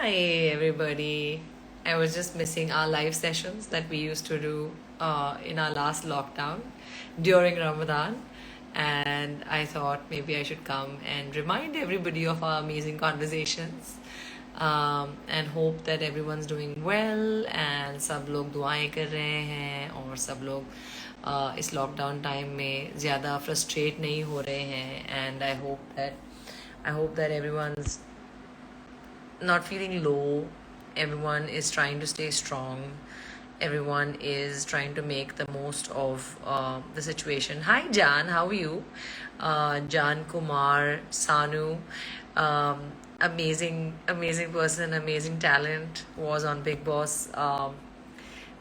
Hi, everybody. I was just missing our live sessions that we used to do in our last lockdown during Ramadan. And I thought maybe I should come and remind everybody of our amazing conversations and hope that everyone's doing well and सब लोग दुआएं कर रहे हैं और सब लोग इस लॉकडाउन टाइम में ज़्यादा फ्रस्ट्रेट नहीं हो रहे हैं and I hope that everyone's not feeling low. Everyone is trying to stay strong. Everyone is trying to make the most of the situation. Hi, Jan. How are you? Jan Kumar, Sanu, amazing person, amazing talent. Was on Big Boss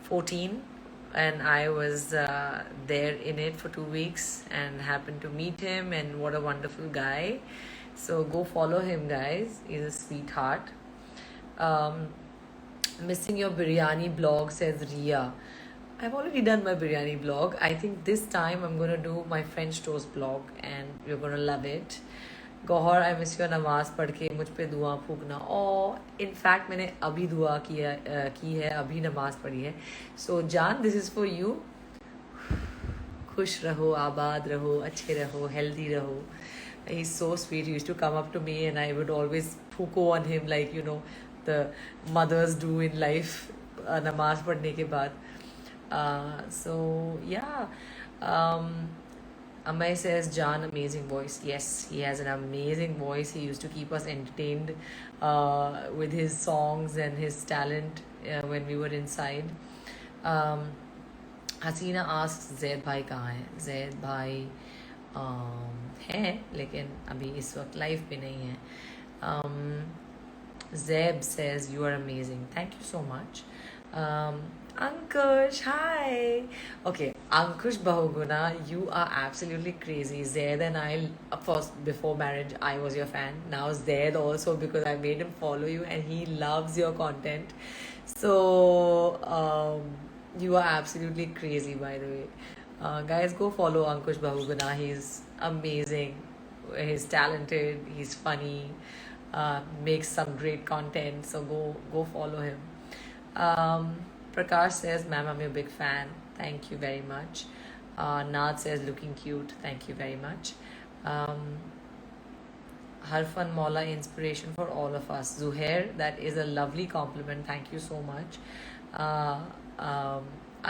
14, and I was there in it for 2 weeks and happened to meet him. And what a wonderful guy! So go follow him, guys. He's a sweetheart. Missing your biryani blog, says Ria. I've already done my biryani blog. I think this time I'm going to do my French toast blog and you're going to love it. Gohar, I miss your नमाज पढ़ के मुझ पे दुआ फूकना. और in fact मैंने अभी दुआ की है, अभी नमाज पढ़ी है. So Jan, this is for you. खुश रहो, आबाद रहो, अच्छे रहो, healthy रहो. He's so sweet. He used to come up to me and I would always puko on him like, the mothers do in life, namaz padne ke baad. So, yeah. Amay says, Jan, amazing voice. Yes, he has an amazing voice. He used to keep us entertained with his songs and his talent when we were inside. Hasina asks, Zaid bhai kahan hai? Zaid bhai है लेकिन अभी इस वक्त life पे नहीं है. Zeb says you are amazing. Thank you so much. Ankush, hi. Okay, Ankush Bahuguna, you are absolutely crazy. Zaid and I, of course, before marriage, I was your fan. Now Zaid also, because I made him follow you and he loves your content. So, you are absolutely crazy, by the way. Guys, go follow Ankush Bahuguna. He's amazing. He's talented. He's funny. Makes some great content. So go follow him. Prakash says, "Ma'am, I'm your big fan. Thank you very much." Nath says, "Looking cute. Thank you very much." Harfan Mola, inspiration for all of us. Zuhair, that is a lovely compliment. Thank you so much.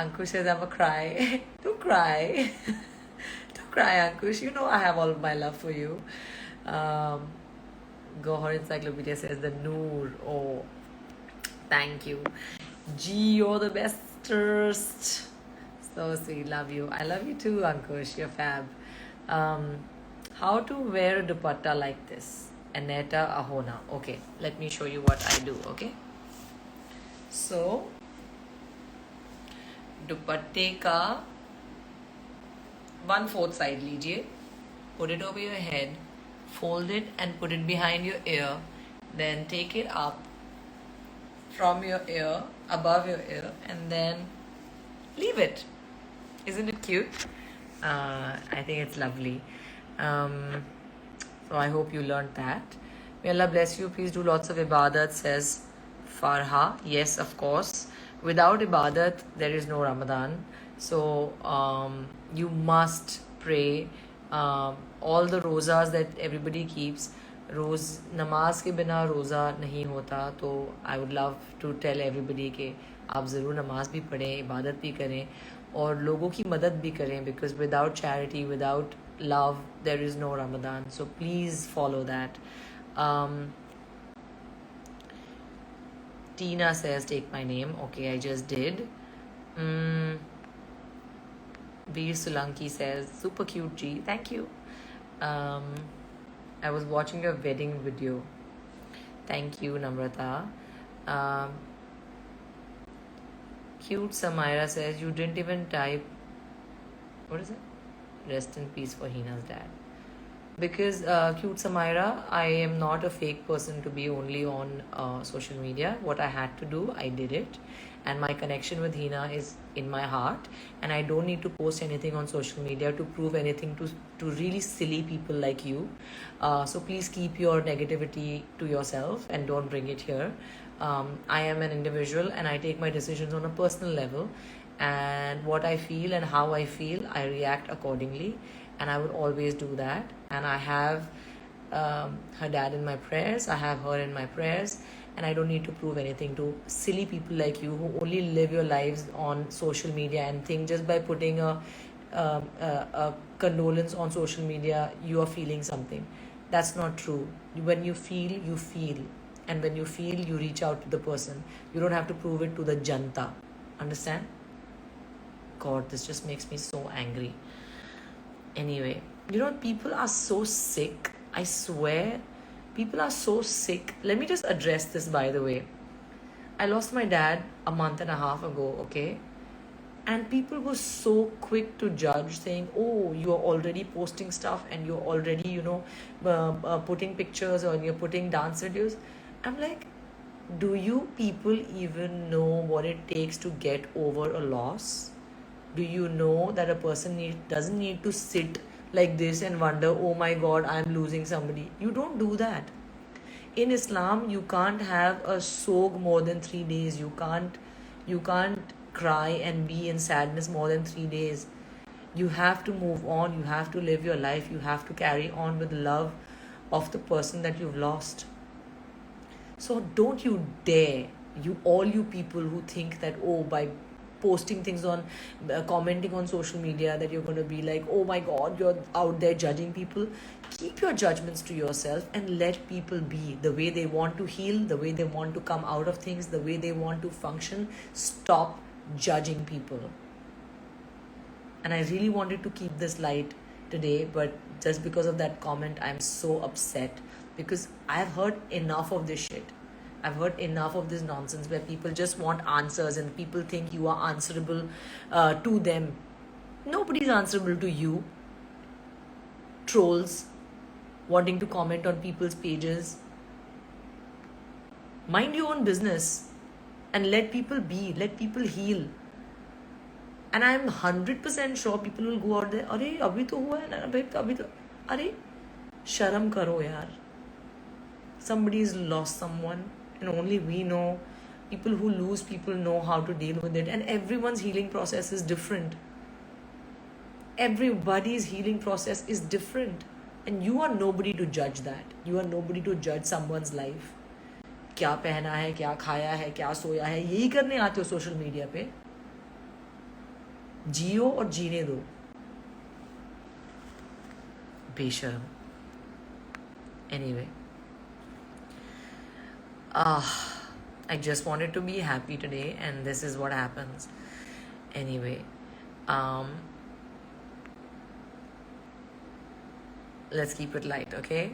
Ankush says, I'm a cry. Don't cry. Don't cry, Ankush. You know I have all of my love for you. Gohar Encyclopedia says, the Noor. Oh, thank you. Gee, you're the bestest. So sweet. Love you. I love you too, Ankush. You're fab. How to wear a dupatta like this? Aneta Ahona. Okay, let me show you what I do, okay? So, दुपट्टे का 1/4 side लीजिए, put it over your head, fold it and put it behind your ear, then take it up from your ear, above your ear, and then leave it. Isn't it cute? I think it's lovely. So I hope you learned that. May Allah bless you. Please do lots of ibadat, says Farha. Yes, of course. Without ibadat, there is no Ramadan. So you must pray. All the rozas that everybody keeps, नमाज के बिना रोज़ा नहीं होता. तो I would love to tell everybody कि आप ज़रूर नमाज भी पढ़ें, इबादत भी करें और लोगों की मदद भी करें, because without charity, without love, there is no Ramadan. So please follow that. Tina says, take my name. Okay, I just did. Veer Solanki says, super cute, G. Thank you. I was watching your wedding video. Thank you, Namrata. Cute Samira says, you didn't even type. What is it? Rest in peace for Hina's dad. Because cute Samira, I am not a fake person to be only on social media. What I had to do, I did it. and my connection with Hina is in my heart, and I don't need to post anything on social media to prove anything to really silly people like you. So please keep your negativity to yourself and don't bring it here. I am an individual and I take my decisions on a personal level, and what I feel and how I feel, I react accordingly, and I will always do that. And I have her dad in my prayers, I have her in my prayers, and I don't need to prove anything to silly people like you who only live your lives on social media and think just by putting a condolence on social media you are feeling something. That's not true. When you feel, you feel, and when you feel, you reach out to the person. You don't have to prove it to the janta. Understand? God, this just makes me so angry. Anyway, people are so sick. I swear, people are so sick. Let me just address this, by the way. I lost my dad a month and a half ago, okay? And people were so quick to judge, saying, oh, you're already posting stuff and you're already, putting pictures or you're putting dance videos. I'm like, do you people even know what it takes to get over a loss? Do you know that a person doesn't need to sit like this and wonder, oh my God, I'm losing somebody? You don't do that. In Islam, you can't have a sog more than 3 days. You can't cry and be in sadness more than 3 days. You have to move on. You have to live your life. You have to carry on with love of the person that you've lost. So don't you dare, all you people who think that, oh, by posting things on, commenting on social media, that you're going to be like, oh my God, you're out there judging people. Keep your judgments to yourself and let people be the way they want to heal, the way they want to come out of things, the way they want to function. Stop judging people. And I really wanted to keep this light today, but just because of that comment, I'm so upset because I've heard enough of this shit. I've heard enough of this nonsense where people just want answers and people think you are answerable to them. Nobody's answerable to you. Trolls wanting to comment on people's pages. Mind your own business and let people be, let people heal. And I'm 100% sure people will go out there, अरे अभी तो हुआ है ना भाई, अभी तो अरे शर्म करो यार. Somebody's lost someone and only we know. People who lose people know how to deal with it, and everyone's healing process is different. Everybody's healing process is different, and you are nobody to judge that. You are nobody to judge someone's life. क्या पहना है, क्या खाया है, क्या सोया है, यही करने आते हो सोशल मीडिया पे. जियो और जीने दो. बेशर्म. Anyway, I just wanted to be happy today, and this is what happens. Anyway, let's keep it light, okay?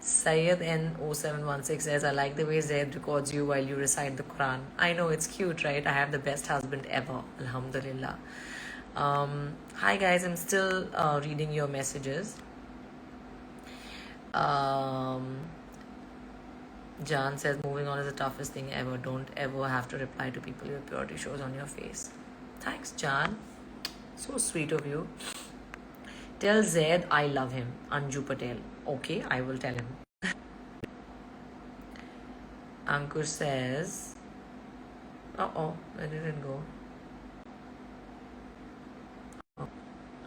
Syed N0716 says, I like the way Zaid records you while you recite the Quran. I know, it's cute, right? I have the best husband ever. Alhamdulillah. Hi guys, I'm still reading your messages. Jan says, moving on is the toughest thing ever. Don't ever have to reply to people. Your purity shows on your face. Thanks, Jan. So sweet of you. Tell Zaid I love him. Anju Patel. Okay, I will tell him. Ankur says, where did it go?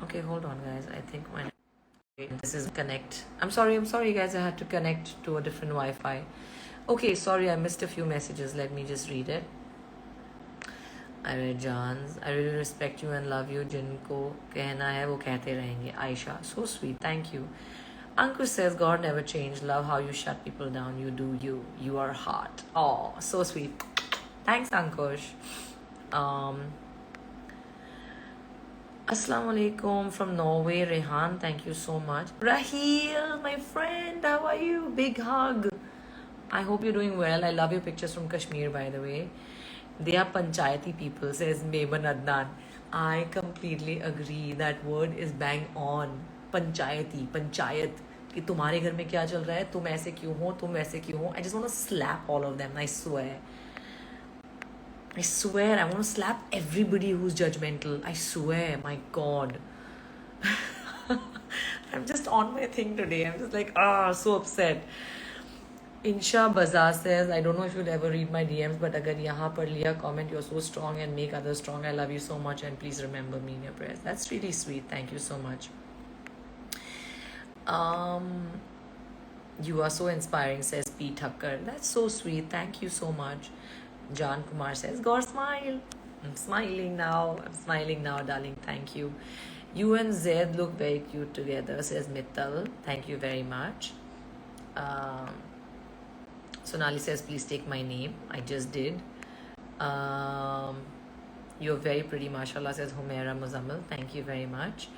Okay, hold on, guys. I think this is connect. I'm sorry, guys. I had to connect to a different Wi-Fi. Okay, sorry, I missed a few messages. Let me just read it. I read John's. I really respect you and love you. जिनको कहना है वो कहते रहेंगे. Aisha, so sweet. Thank you. Ankush says, God never changed. Love how you shut people down. You do you. You are hot. Oh, so sweet. Thanks, Ankush. Assalamu alaikum from Norway, Rehan. Thank you so much. Raheel, my friend, how are you? Big hug. I hope you're doing well. I love your pictures from Kashmir, by the way. They are panchayati people, says Maiman Adnan. I completely agree. That word is bang on. Panchayati, panchayat. कि तुम्हारे घर में क्या चल रहा है, तुम ऐसे क्यों हो, तुम वैसे क्यों हो. I just want to slap all of them, I swear. I swear, I want to slap everybody who's judgmental. I swear, my God. I'm just on my thing today. I'm just like, so upset. Insha Bazaar says, I don't know if you'll ever read my DMs, but agar yahan par liya comment, you're so strong and make others strong. I love you so much and please remember me in your prayers. That's really sweet. Thank you so much. You are so inspiring, says P. Thakkar. That's so sweet. Thank you so much. Jan Kumar says, God smile. I'm smiling now. I'm smiling now, darling. Thank you. You and Zed look very cute together, says Mittal. Thank you very much. Sonali says, please take my name. I just did. You're very pretty, mashallah, says Humaira Muzammal. Thank you very much.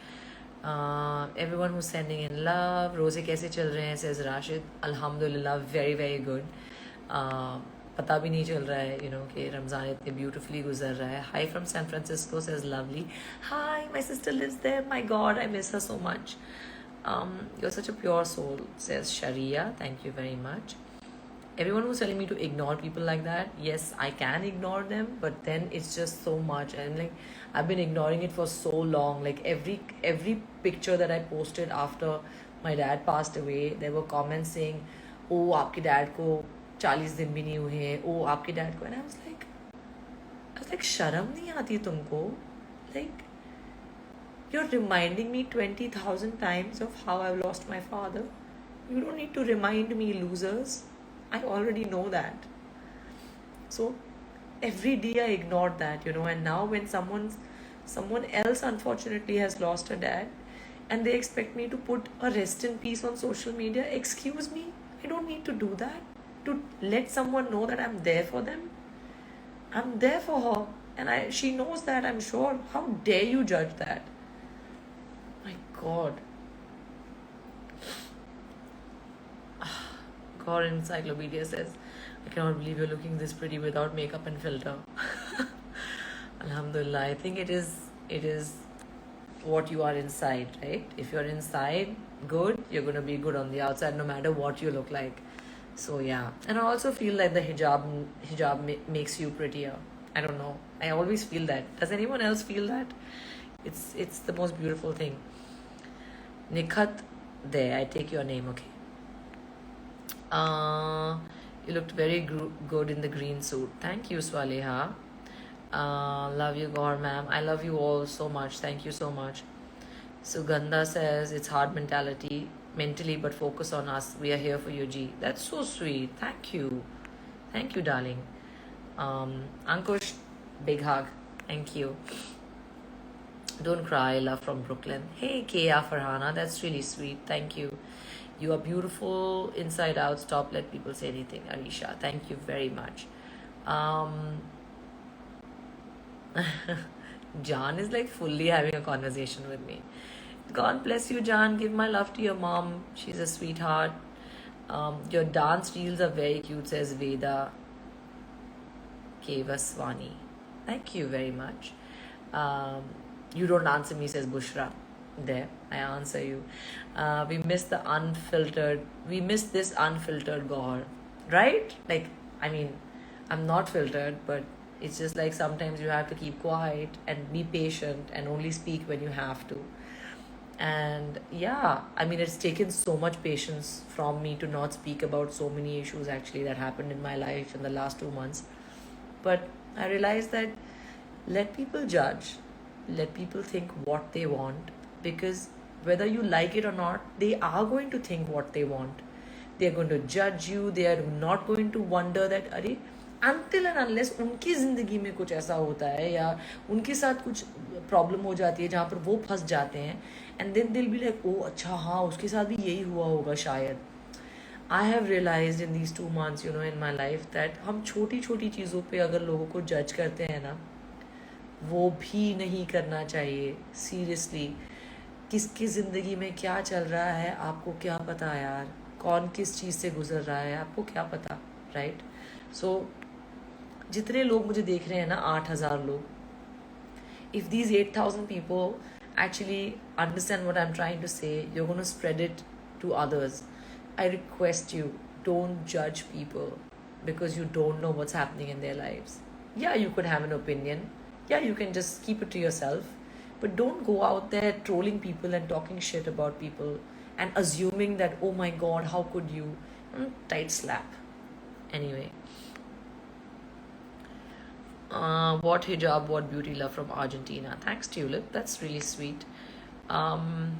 Everyone who's sending in love. Roze kaise chal rahe hain, says Rashid. Alhamdulillah, very, very good. पता भी नहीं चल रहा है, कि रमज़ान इतने beautifully गुजर रहा है. Hi from San Francisco, says Lovely. Hi, my sister lives there. My God, I miss her so much. You're such a pure soul, says Sharia. Thank you very much. Everyone who's telling me to ignore people like that, yes, I can ignore them, but then it's just so much. And like, I've been ignoring it for so long. Like every picture that I posted after my dad passed away, there were comments saying, "Oh, आपके dad को 40 दिन भी नहीं हुए हैं, oh आपके dad को," and I was like शर्म नहीं आती तुमको? Like, you're reminding me 20,000 times of how I've lost my father. You don't need to remind me, losers. I already know that. So every day I ignored that, and now when someone else unfortunately has lost a dad and they expect me to put a rest in peace on social media, excuse me, I don't need to do that. To let someone know that I'm there for them. I'm there for her. And she knows that, I'm sure. How dare you judge that? My God. Core Encyclopedia says, I cannot believe you're looking this pretty without makeup and filter. Alhamdulillah. I think it is what you are inside, right? If you're inside good, you're going to be good on the outside no matter what you look like. So yeah. And I also feel like the hijab makes you prettier. I don't know. I always feel that. Does anyone else feel that? It's the most beautiful thing. Nikhat, there, I take your name, okay? You looked very good in the green suit. Thank you, Swaleha. Love you, Gaur ma'am. I love you all so much. Thank you so much. Sugandha says, it's hard mentally, but focus on us. We are here for you, G. That's so sweet. Thank you. Thank you, darling. Ankush, big hug. Thank you. Don't cry. Love from Brooklyn. Hey, Kia Farhana. That's really sweet. Thank you. You are beautiful inside out. Stop let people say anything. Arisha, thank you very much. Jan is like fully having a conversation with me. God bless you, Jan. Give my love to your mom. She's a sweetheart. Your dance reels are very cute, says Veda Kevaswani. Thank you very much. You don't answer me, says Bushra. There, I answer you. We miss this unfiltered Gaur, right? Like, I mean, I'm not filtered, but it's just like sometimes you have to keep quiet and be patient and only speak when you have to. And yeah, I mean, it's taken so much patience from me to not speak about so many issues actually that happened in my life in the last 2 months. But I realized that let people judge, let people think what they want, because whether you like it or not, they are going to think what they want. They are going to judge you. They are not going to wonder that, अरे, until and unless उनकी ज़िंदगी में कुछ ऐसा होता है या उनके साथ कुछ प्रॉब्लम हो जाती है जहाँ पर वो फंस जाते हैं, and then they'll be like, oh अच्छा हाँ उसके साथ भी यही हुआ होगा शायद. I have realized in these 2 months, in my life that हम छोटी छोटी चीज़ों पे अगर लोगों को जज करते हैं ना, वो भी नहीं करना चाहिए. Seriously. किसकी ज़िंदगी में क्या चल रहा है आपको क्या पता यार, कौन किस चीज़ से गुजर रहा है आपको क्या पता, राइट? सो जितने लोग मुझे देख रहे हैं ना, 8,000 लोग, if these 8,000 people actually understand what I'm trying to say, you're going to spread it to others. I request you, don't judge people because you don't know what's happening in their lives. Yeah, you could have an opinion. Yeah, you can just keep it to yourself. But don't go out there trolling people and talking shit about people and assuming that, oh my god, how could you? Tight slap. Anyway, what hijab, what beauty love from Argentina. Thanks, Tulip. That's really sweet. Um,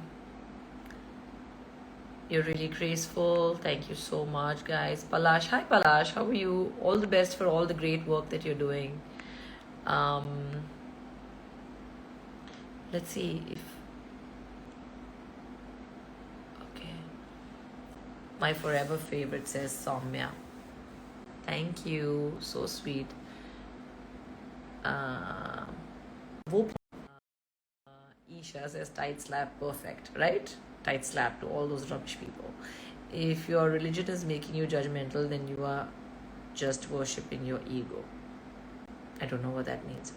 you're really graceful. Thank you so much, guys. Palash, hi Palash. How are you? All the best for all the great work that you're doing. Um, let's see if okay. My forever favorite says Soumya. Thank you. So sweet. Uh, वो Isha says tight slap, perfect, right? Tight slap to all those rubbish people. If your religion is making you judgmental, then you are just worshipping your ego. I don't know what that means.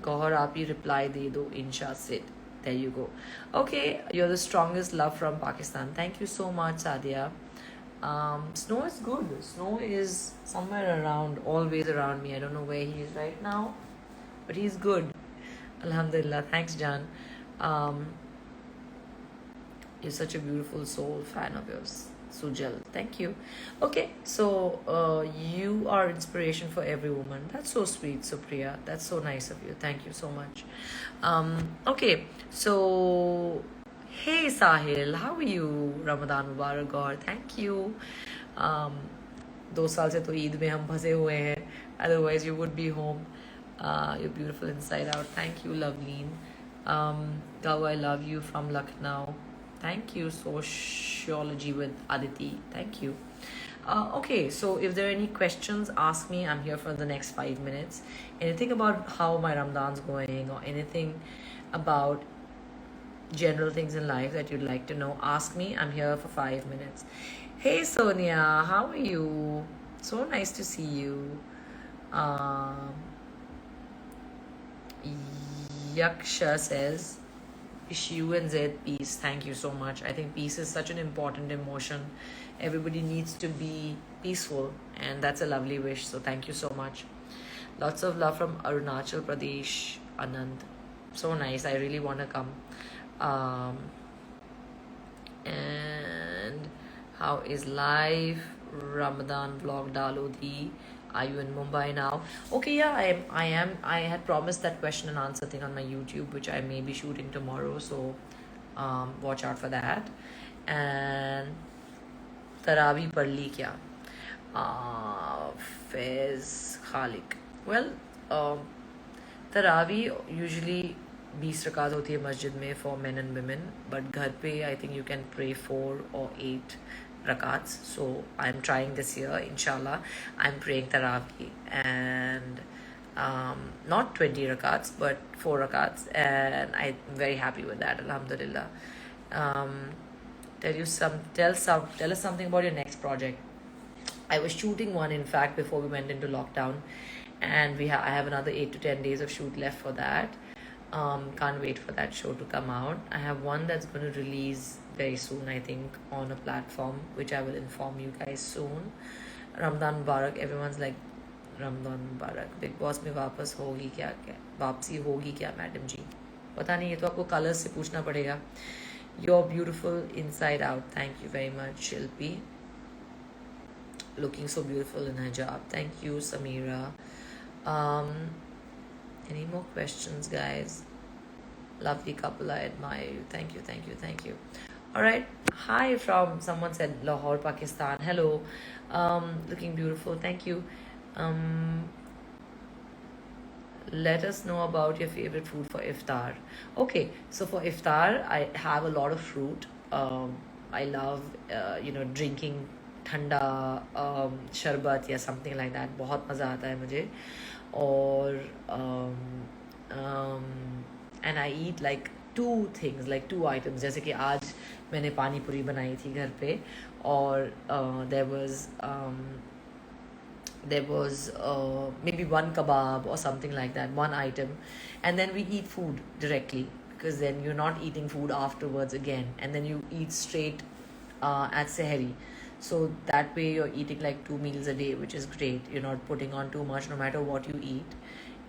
Gohar aap reply de do, insha Sid. There you go. Okay, you're the strongest love from Pakistan. Thank you so much, Sadia. Snow is good. Snow is somewhere around, always around me. I don't know where he is right now, but he's good. Alhamdulillah. Thanks, Jan. You're such a beautiful soul, fan of yours. Sujal. Thank you. Okay, so you are inspiration for every woman. That's so sweet, Supriya. That's so nice of you. Thank you so much. Okay, so hey Sahil, how are you? Ramadan Mubarak Gaur. Thank you. 2 साल से तो ईद में हम फंसे हुए हैं. Otherwise you would be home. You're beautiful inside out. Thank you, Loveleen. Gau, I love you from Lucknow. Thank you. Sociology with Aditi. Thank you. Okay, so if there are any questions, ask me. I'm here for the next 5 minutes. Anything about how my Ramadan's going or anything about general things in life that you'd like to know, ask me. I'm here for 5 minutes. Hey Sonia, how are you? So nice to see you. Yaksha says, wish you and Zed peace. Thank you so much. I think peace is such an important emotion. Everybody needs to be peaceful, and that's a lovely wish. So thank you so much. Lots of love from Arunachal Pradesh, Anand. So nice. I really want to come. And how is life? Ramadan vlog Dalodi. Are you in Mumbai now? Okay, yeah, I am. I had promised that question and answer thing on my YouTube, which I may be shooting tomorrow. So, watch out for that. And Tarawi Parli kya? Faiz Khalik. Well, Tarawi usually 20 रकात होती है मस्जिद में for men and women, but घर पे I think you can pray 4 or 8 rakats. So I'm trying this year, inshallah. I'm praying Taraweeh and not 20 rakats, but 4 rakats, and I'm very happy with that. Alhamdulillah. Tell us something about your next project. I was shooting one, in fact, before we went into lockdown, and I have another 8 to 10 days of shoot left for that. Can't wait for that show to come out. I have one that's going to release very soon, I think, on a platform, which I will inform you guys soon. Ramadan Mubarak. Everyone's like, Ramadan Mubarak. Big Boss में वापस होगी क्या वापसी होगी क्या madam जी? पता नहीं, ये तो आपको कलर्स से पूछना पड़ेगा. You're beautiful inside out. Thank you very much, Shilpi. Looking so beautiful in hijab. Thank you, Samira. Any more questions, guys? Lovely couple, I admire you. Thank you, thank you, thank you. All right. Hi from someone said Lahore, Pakistan. Hello. Looking beautiful. Thank you. Let us know about your favorite food for iftar. Okay, so for iftar, I have a lot of fruit. I love, drinking ठंडा शरबत या something like that. बहुत मज़ा आता है मुझे. और and I eat like 2 things, like 2 items. जैसे कि आज मैंने पानी पूरी बनाई थी घर पे, और there was maybe 1 kebab or something like that, 1 item, and then we eat food directly, because then you're not eating food afterwards again, and then you eat straight at Sehri. So that way you're eating like 2 meals a day, which is great. You're not putting on too much no matter what you eat,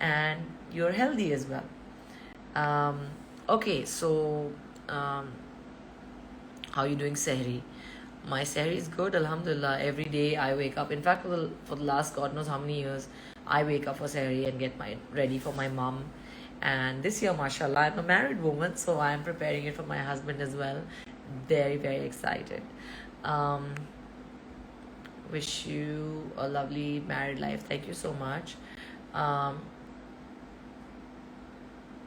and you're healthy as well. um, okay, so um, how are you doing sehri? My sehri is good, alhamdulillah. Every day I wake up. In fact, for the last God knows how many years, I wake up for sehri and get my ready for my mom. And this year, mashallah, I'm a married woman, so I'm preparing it for my husband as well. Very, very excited. Um, wish you a lovely married life. Thank you so much. Um,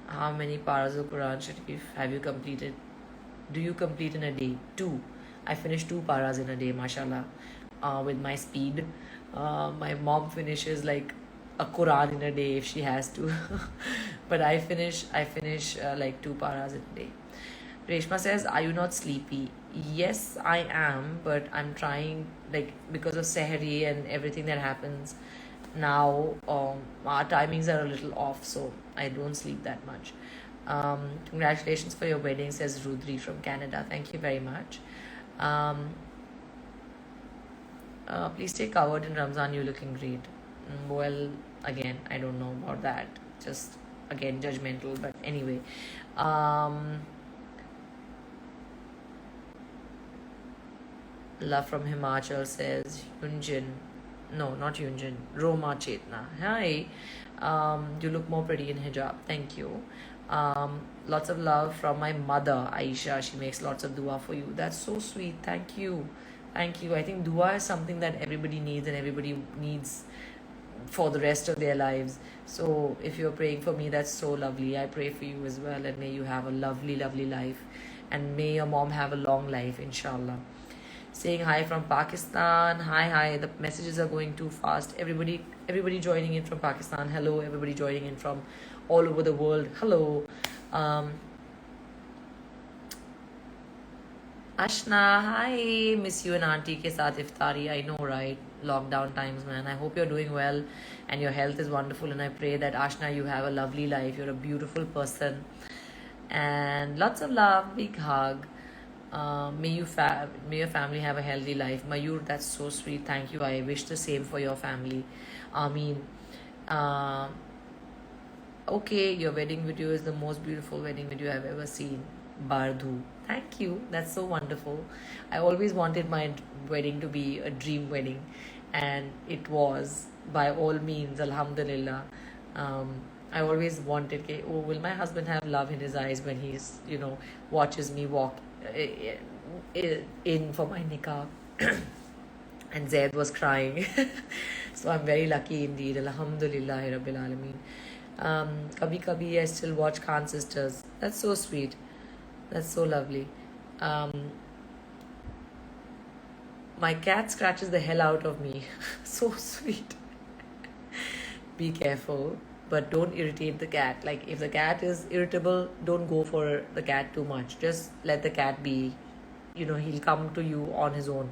how many paras of Quran Sharif have you completed? Do you complete in a day? 2. I finish 2 paras in a day, mashallah, with my speed. My mom finishes like a Quran in a day if she has to. But I finish like 2 paras in a day. Reshma says, are you not sleepy? Yes, I am, but I'm trying, like, because of Sehri and everything that happens now, our timings are a little off, so I don't sleep that much. Congratulations for your wedding, says Rudri from Canada. Thank you very much. Please stay covered in Ramzan. You're looking great. Well, again, I don't know about that. Just again, judgmental. But anyway, love from Himachal says Yunjin. No, not Yunjin. Roma Chetna. Hi. You look more pretty in hijab. Thank you. Lots of love from my mother, Aisha. She makes lots of dua for you. That's so sweet. Thank you. Thank you. I think dua is something that everybody needs and everybody needs for the rest of their lives. So if you're praying for me, that's so lovely. I pray for you as well, and may you have a lovely, lovely life, and may your mom have a long life, inshallah. Saying hi from Pakistan. Hi. The messages are going too fast. Everybody joining in from Pakistan. Hello. Everybody joining in from all over the world. Hello. Ashna, hi. Miss you and auntie ke saath iftari. I know, right? Lockdown times, man. I hope you're doing well and your health is wonderful. And I pray that, Ashna, you have a lovely life. You're a beautiful person. And lots of love. Big hug. May your family have a healthy life. Mayur, that's so sweet. Thank you. I wish the same for your family. Ameen. Okay, your wedding video is the most beautiful wedding video I've ever seen. Bardhu. Thank you. That's so wonderful. I always wanted my wedding to be a dream wedding, and it was, by all means, alhamdulillah. I always wanted, oh, will my husband have love in his eyes when he's, watches me walk in for my nikah? And Zaid was crying. So I'm very lucky indeed. Alhamdulillah Rabbil Alameen. Kabhi Kabhi I still watch Khan Sisters. That's so sweet. That's so lovely. My cat scratches the hell out of me. So sweet. Be careful, but don't irritate the cat. Like, if the cat is irritable, don't go for the cat too much. Just let the cat be. He'll come to you on his own.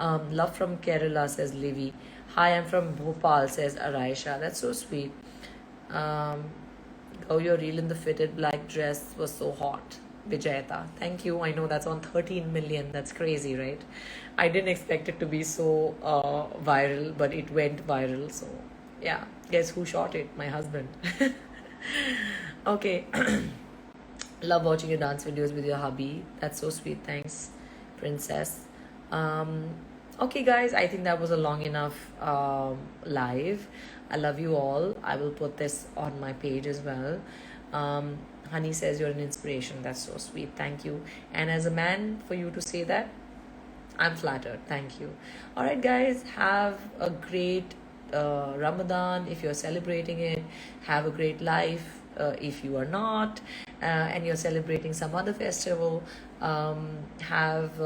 Love from Kerala, says Livy. Hi, I'm from Bhopal, says Araisha. That's so sweet. Oh, your reel in the fitted black dress was so hot. Vijayata. Thank you. I know that's on 13 million. That's crazy, right? I didn't expect it to be so viral, but it went viral. So, yeah. Guess who shot it? My husband. Okay. Love watching your dance videos with your hubby. That's so sweet. Thanks, princess. Okay, guys. I think that was a long enough live. I love you all. I will put this on my page as well. Honey says you're an inspiration. That's so sweet. Thank you. And as a man, for you to say that, I'm flattered. Thank you. All right, guys. Have a great Ramadan if you're celebrating it. Have a great life if you are not, and you're celebrating some other festival. Have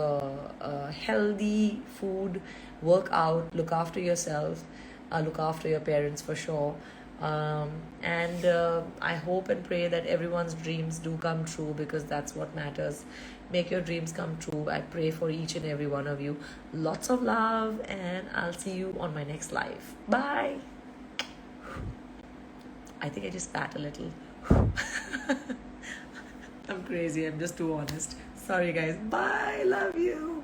healthy food, work out, look after yourself, look after your parents for sure. And I hope and pray that everyone's dreams do come true, because that's what matters. Make your dreams come true. I pray for each and every one of you. Lots of love, and I'll see you on my next live. Bye. I think I just spat a little. I'm crazy. I'm just too honest. Sorry, guys. Bye. Love you.